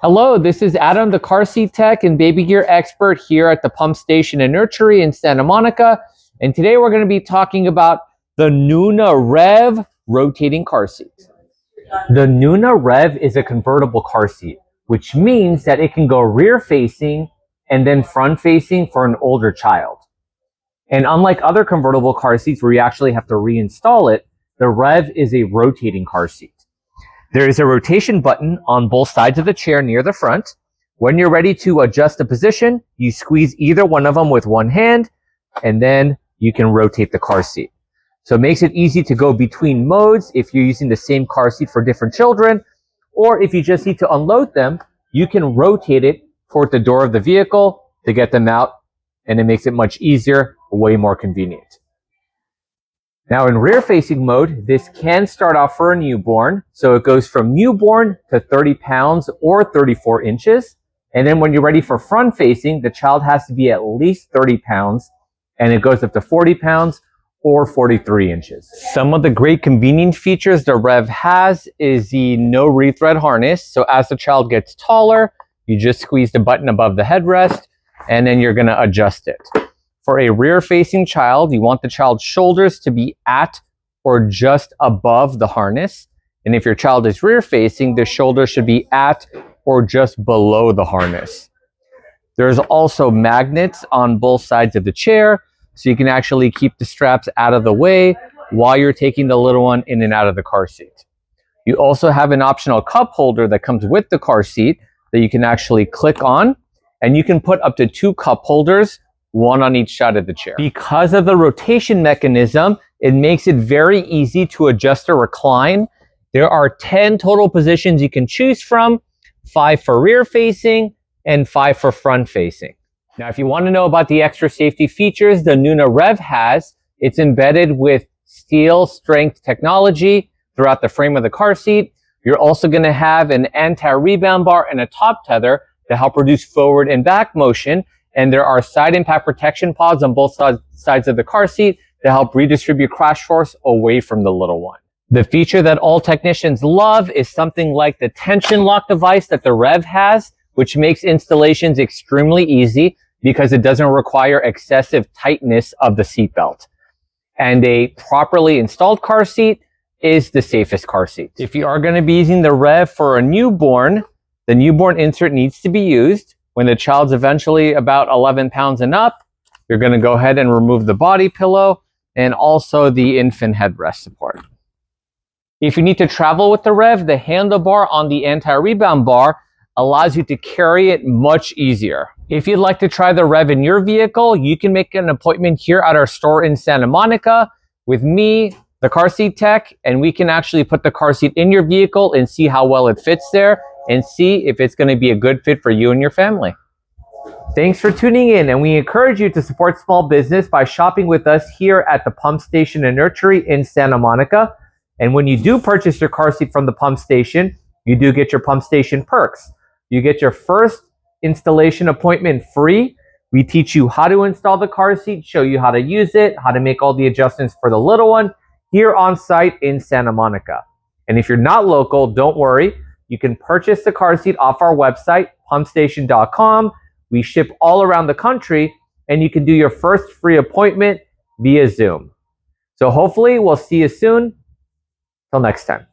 Hello, this is Adam, the car seat tech and baby gear expert here at the pump station and nursery in Santa Monica. And today we're going to be talking about the Nuna Revv rotating car seat. The Nuna Revv is a convertible car seat, which means that it can go rear facing and then front facing for an older child. And unlike other convertible car seats where you actually have to reinstall it, the Revv is a rotating car seat. There is a rotation button on both sides of the chair near the front. When you're ready to adjust the position, you squeeze either one of them with one hand, and then you can rotate the car seat. So it makes it easy to go between modes if you're using the same car seat for different children, or if you just need to unload them, you can rotate it toward the door of the vehicle to get them out, and it makes it much easier, way more convenient. Now in rear-facing mode, this can start off for a newborn. So it goes from newborn to 30 pounds or 34 inches. And then when you're ready for front-facing, the child has to be at least 30 pounds. And it goes up to 40 pounds or 43 inches. Some of the great convenient features the Revv has is the no rethread harness. So as the child gets taller, you just squeeze the button above the headrest and then you're going to adjust it. For a rear-facing child, you want the child's shoulders to be at or just above the harness. And if your child is rear-facing, the shoulders should be at or just below the harness. There's also magnets on both sides of the chair, so you can actually keep the straps out of the way while you're taking the little one in and out of the car seat. You also have an optional cup holder that comes with the car seat that you can actually click on, and you can put up to 2 cup holders, one on each side of the chair. Because of the rotation mechanism, it makes it very easy to adjust or recline. There are 10 total positions you can choose from, 5 for rear facing and 5 for front facing. Now, if you want to know about the extra safety features the Nuna Revv has, it's embedded with steel strength technology throughout the frame of the car seat. You're also going to have an anti-rebound bar and a top tether to help reduce forward and back motion. And there are side impact protection pods on both sides of the car seat to help redistribute crash force away from the little one. The feature that all technicians love is something like the tension lock device that the Revv has, which makes installations extremely easy because it doesn't require excessive tightness of the seatbelt. And a properly installed car seat is the safest car seat. If you are going to be using the Revv for a newborn, the newborn insert needs to be used. When the child's eventually about 11 pounds and up, you're going to go ahead and remove the body pillow and also the infant headrest support. If you need to travel with the Revv, the handlebar on the anti-rebound bar allows you to carry it much easier. If you'd like to try the Revv in your vehicle, you can make an appointment here at our store in Santa Monica with me, the car seat tech, and we can actually put the car seat in your vehicle and see how well it fits there and see if it's going to be a good fit for you and your family. Thanks for tuning in, and we encourage you to support small business by shopping with us here at the pump station and nursery in Santa Monica. And when you do purchase your car seat from the pump station, you do get your pump station perks. You get your first installation appointment free. We teach you how to install the car seat, show you how to use it, how to make all the adjustments for the little one here on site in Santa Monica. And if you're not local, don't worry. You can purchase the car seat off our website, pumpstation.com. We ship all around the country, and you can do your first free appointment via Zoom. So hopefully we'll see you soon. Till next time.